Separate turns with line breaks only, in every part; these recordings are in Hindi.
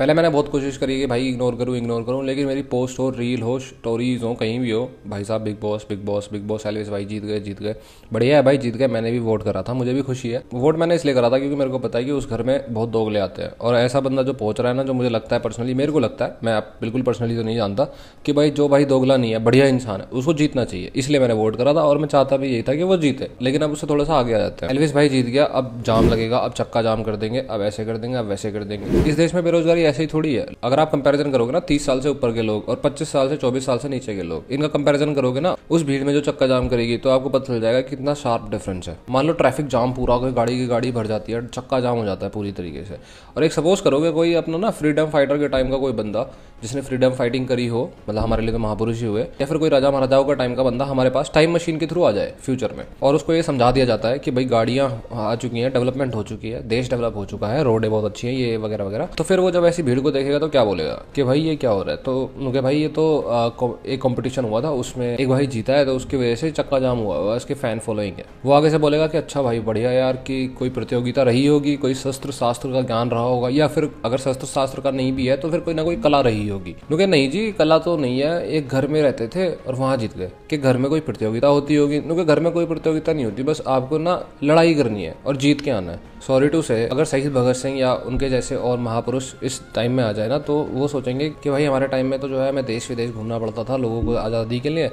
पहले मैंने बहुत कोशिश करी कि भाई इग्नोर करूं, लेकिन मेरी पोस्ट हो, रील हो, स्टोरीज हो, कहीं भी हो, भाई साहब बिग बॉस एलविस भाई जीत गए। बढ़िया है भाई, जीत गए। मैंने भी वोट करा था, मुझे भी खुशी है। वोट मैंने इसलिए करा था क्योंकि मेरे को पता है कि उस घर में बहुत दोगले आते हैं, और ऐसा बंदा जो पहुंच रहा है ना, जो मुझे लगता है पर्सनली, मेरे को लगता है, मैं बिल्कुल पर्सनली तो नहीं जानता, कि भाई जो भाई दोगला नहीं है, बढ़िया इंसान है, उसको जीतना चाहिए। इसलिए मैंने वोट करा था और मैं चाहता भी यही था कि वो जीते, लेकिन अब उससे थोड़ा सा आगे आ जाते हैं। एलविस भाई जीत गया, अब जाम लगेगा, अब चक्का जाम कर देंगे, अब ऐसे कर देंगे, अब वैसे कर देंगे। इस देश में बेरोजगारी ऐसे ही थोड़ी है। अगर आप कंपैरिजन करोगे ना 30 साल से ऊपर के लोग और 25 साल से 24 साल से नीचे के लोग, इनका कंपैरिजन करोगे ना उस भीड़ में जो चक्का जाम करेगी, तो आपको पता चल जाएगा कितना शार्प डिफरेंस है। मान लो ट्रैफिक जाम पूरा, कोई गाड़ी की गाड़ी भर जाती है, चक्का जाम हो जाता है पूरी तरीके से। और एक सपोज करोगे कोई अपना ना फ्रीडम फाइटर के टाइम का कोई बंदा जिसने फ्रीडम फाइटिंग करी हो, मतलब हमारे लिए तो महापुरुष ही हुए, या फिर कोई राजा महाराजाओं का टाइम का बंदा हमारे पास टाइम मशीन के थ्रू आ जाए फ्यूचर में, और उसको ये समझा दिया जाता है कि भाई गाड़ियां आ चुकी हैं, डेवलपमेंट हो चुकी है, देश डेवलप हो चुका है, रोडें बहुत अच्छी हैं, ये वगैरह वगैरह, तो फिर वो जब ऐसी भीड़ को देखेगा तो क्या बोलेगा कि भाई ये क्या हो रहा है। तो उनके भाई ये तो एक कंपटीशन हुआ था, उसमें एक भाई जीता है, तो उसकी वजह से चक्का जाम हुआ है, उसके फैन फॉलोइंग है। वो आगे से बोलेगा कि अच्छा भाई बढ़िया यार, कि कोई प्रतियोगिता रही होगी, कोई शस्त्र शास्त्र का ज्ञान रहा होगा, या फिर अगर शस्त्र शास्त्र का नहीं भी है तो फिर कोई ना कोई कला रही होगी। क्योंकि नहीं जी, कला तो नहीं है, एक घर में रहते थे और वहां जीत गए, कि घर में कोई प्रतियोगिता होती होगी। क्योंकि घर में कोई प्रतियोगिता नहीं होती, बस आपको ना लड़ाई करनी है और जीत के आना है। सॉरी टू से, अगर शहीद भगत सिंह या उनके जैसे और महापुरुष इस टाइम में आ जाए ना, तो वो सोचेंगे कि भाई हमारे टाइम में तो जो है हमें देश विदेश घूमना पड़ता था लोगों को आज़ादी के लिए,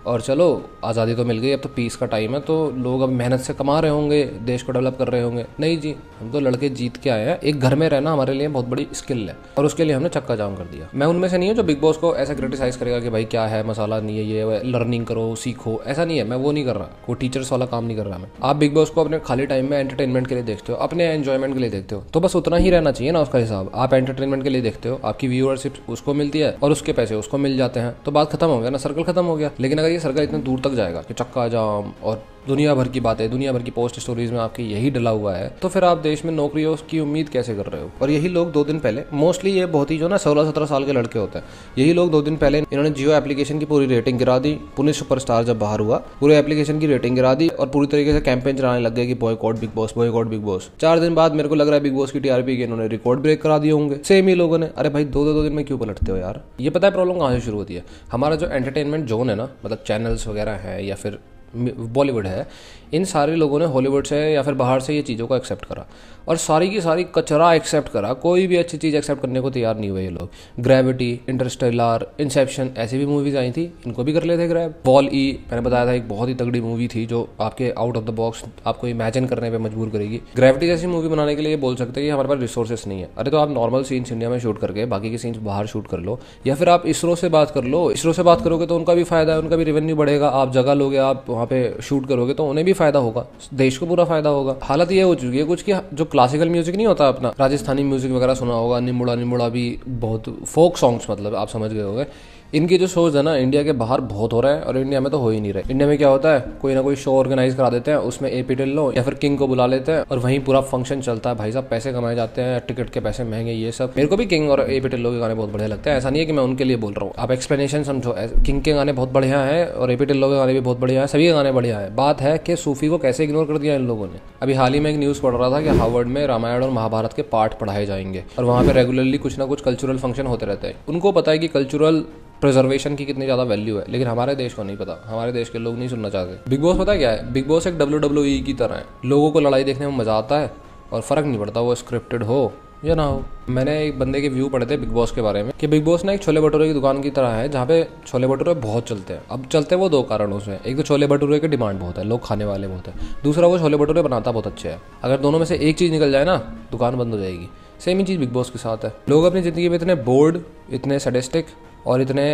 और चलो आज़ादी तो मिल गई, अब तो पीस का टाइम है, तो लोग अब मेहनत से कमा रहे होंगे, देश को डेवलप कर रहे होंगे। नहीं जी, हम तो लड़के जीत के आए हैं। एक घर में रहना हमारे लिए बहुत बड़ी स्किल है, और उसके लिए हमने चक्का जाम कर दिया। मैं उनमें से नहीं हूँ जो बिग बॉस को ऐसा क्रिटिसाइज करेगा कि भाई क्या है, मसाला नहीं है, ये लर्निंग करो, सीखो, ऐसा नहीं है। मैं वो नहीं कर रहा, वो टीचर्स वाला काम नहीं कर रहा मैं। आप बिग बॉस को अपने खाली टाइम में एंटरटेनमेंट के लिए देखते हो, अपने एंजॉयमेंट के लिए देखते हो, तो बस उतना ही रहना चाहिए ना उसका हिसाब। आप एंटरटेनमेंट के लिए देखते हो, आपकी व्यूअरशिप उसको मिलती है और उसके पैसे उसको मिल जाते हैं, तो बात खत्म हो गया ना, सर्कल खत्म हो गया। लेकिन अगर ये सर्कल इतने दूर जाएगा कि चक्का जाम और दुनिया भर की बातें, दुनिया भर की पोस्ट स्टोरीज में आपके यही डला हुआ है, तो फिर आप देश में नौकरियों की उम्मीद कैसे कर रहे हो। और यही लोग 2 दिन पहले, मोस्टली ये बहुत ही जो ना 16-17 साल के लड़के होते हैं, यही लोग 2 दिन पहले इन्होंने जियो एप्लीकेशन की पूरी रेटिंग गिरा दी। पुणे सुपरस्टार जब बाहर हुआ, पूरे एप्लीकेशन की रेटिंग गिरा दी और पूरी तरीके से कैंपेन चलाने लग गए कि boycott big boss, boycott big boss. 4 दिन बाद मेरे को लग रहा है बिग बॉस की टीआरपी के इन्होंने रिकॉर्ड ब्रेक करा दिए होंगे सेम ही लोगों ने। अरे भाई 2 दिन में क्यों पलटते हो यार। ये पता है प्रॉब्लम कहाँ से शुरू होती है। हमारा जो एंटरटेनमेंट जोन है ना, मतलब चैनल्स वगैरह है या फिर बॉलीवुड है, इन सारे लोगों ने हॉलीवुड से या फिर बाहर से ये चीज़ों को एक्सेप्ट करा, और सारी की सारी कचरा एक्सेप्ट करा। कोई भी अच्छी चीज़ एक्सेप्ट करने को तैयार नहीं हुए ये लोग। ग्रेविटी, इंटरस्टेलर, इंसेप्शन, ऐसी भी मूवीज आई थी, इनको भी कर लेते ग्रैब। वॉल ई, मैंने बताया था, एक बहुत ही तगड़ी मूवी थी जो आपके आउट ऑफ द बॉक्स आपको इमेजिन करने पे मजबूर करेगी। ग्रेविटी जैसी मूवी बनाने के लिए बोल सकते हैं कि हमारे पास रिसोर्सेस नहीं है। अरे तो आप नॉर्मल सीन्स इंडिया में शूट करके बाकी के सीन्स बाहर शूट कर लो, या फिर आप इसरो से बात कर लो। इसरो से बात करोगे तो उनका भी फायदा है, उनका भी रेवेन्यू बढ़ेगा। आप जगह लोगे, आप वहाँ पे शूट करोगे तो उन्हें भी फायदा होगा, देश को पूरा फायदा होगा। हालत ये हो चुकी है कुछ कि जो क्लासिकल म्यूजिक नहीं होता अपना, राजस्थानी म्यूजिक वगैरह सुना होगा, निम्बुड़ा निम्बुड़ा भी बहुत फोक सॉन्ग्स, मतलब आप समझ गए होंगे। इनके जो शोज है ना, इंडिया के बाहर बहुत हो रहा है और इंडिया में तो हो ही नहीं रहे। इंडिया में क्या होता है, कोई ना कोई शो ऑर्गेनाइज करा देते हैं, उसमें एपी ढिल्लों या फिर किंग को बुला लेते हैं और वहीं पूरा फंक्शन चलता है। भाई साहब पैसे कमाए जाते हैं, टिकट के पैसे महंगे, ये सब। मेरे को भी किंग और एपी ढिल्लों के गाने बहुत बढ़िया लगते हैं, ऐसा नहीं है कि मैं उनके लिए बोल रहा हूँ। आप एक्सप्लेनेशन समझो, किंग के गाने बहुत बढ़िया है और एपी ढिल्लों के गाने भी बहुत बढ़िया है, सभी के गाने बढ़िया है। बात है कि सूफी को कैसे इग्नोर कर दिया इन लोगों ने। अभी हाल ही में एक न्यूज़ पढ़ रहा था कि हार्वर्ड में रामायण और महाभारत के पाठ पढ़ाए जाएंगे और वहाँ पे रेगुलरली कुछ ना कुछ कल्चरल फंक्शन होते रहते हैं। उनको पता है कि कल्चरल प्रिजर्वेशन की कितनी ज़्यादा वैल्यू है, लेकिन हमारे देश को नहीं पता, हमारे देश के लोग नहीं सुनना चाहते। बिग बॉस पता क्या है, बिग बॉस एक WWE की तरह है। लोगों को लड़ाई देखने में मज़ा आता है और फ़र्क नहीं पड़ता वो स्क्रिप्टेड हो या ना हो। मैंने एक बंदे के व्यू पढ़े थे बिग बॉस के बारे में कि बिग बॉस ना एक छोले भटूरे की दुकान की तरह है, जहाँ पे छोले भटूरे बहुत चलते हैं। अब चलते वो 2 कारणों से, एक तो छोले भटूरे की डिमांड बहुत है, लोग खाने वाले बहुत है, दूसरा वो छोले भटूरे बनाता बहुत अच्छे है। अगर दोनों में से एक चीज़ निकल जाए ना, दुकान बंद हो जाएगी। सेम ही चीज़ बिग बॉस के साथ है। लोग अपनी ज़िंदगी में इतने बोर्ड, इतने सैडिस्टिक और इतने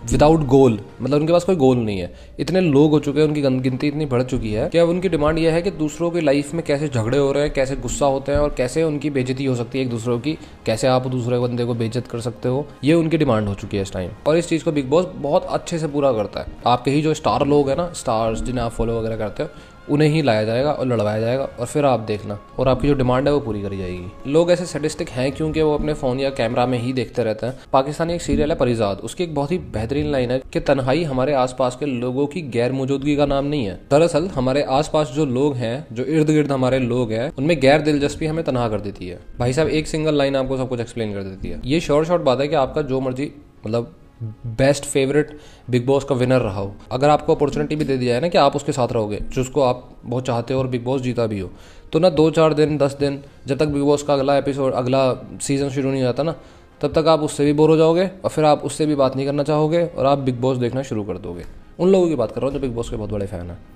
विदाउट गोल, मतलब उनके पास कोई गोल नहीं है, इतने लोग हो चुके हैं, उनकी गिनती इतनी बढ़ चुकी है कि अब उनकी डिमांड यह है कि दूसरों की लाइफ में कैसे झगड़े हो रहे हैं, कैसे गुस्सा होते हैं और कैसे उनकी बेइज्जती हो सकती है एक दूसरों की, कैसे आप दूसरे बंदे को बेइज्जत कर सकते हो, ये उनकी डिमांड हो चुकी है इस टाइम। और इस चीज़ को बिग बॉस बहुत अच्छे से पूरा करता है। आपके ही जो स्टार लोग हैं ना, स्टार्स जिन्हें आप फॉलो वगैरह करते हो, उन्हें ही लाया जाएगा और लड़वाया जाएगा और फिर आप देखना, और आपकी जो डिमांड है वो पूरी करी जाएगी। लोग ऐसे सैडिस्टिक हैं क्योंकि वो अपने फ़ोन या कैमरा में ही देखते रहते हैं। पाकिस्तानी एक सीरियल है परिजात, उसकी एक बहुत ही बेहतरीन लाइन है कि तन्हाई हमारे आसपास के लोगों की गैर मौजूदगी का नाम नहीं है। दरअसल हमारे आसपास जो लोग हैं, जो इर्द गिर्द हमारे लोग हैं, उनमें गैर दिलचस्पी हमें तनहा कर देती है। भाई साहब एक सिंगल लाइन आपको सब कुछ एक्सप्लेन कर देती है। ये शॉर्ट बात है कि आपका जो मर्जी मतलब बेस्ट फेवरेट बिग बॉस का विनर रहा हो, अगर आपको अपॉर्चुनिटी भी दे दी जाए ना कि आप उसके साथ रहोगे जिसको आप बहुत चाहते हो और बिग बॉस जीता भी हो, तो ना 2-4 दिन 10 दिन जब तक बिग बॉस का अगला एपिसोड अगला सीजन शुरू नहीं जाता ना, तब तक आप उससे भी बोर हो जाओगे और फिर आप उससे भी बात नहीं करना चाहोगे और आप बिग बॉस देखना शुरू कर दोगे। उन लोगों की बात कर रहा हूँ जो बिग बॉस के बहुत बड़े फ़ैन हैं।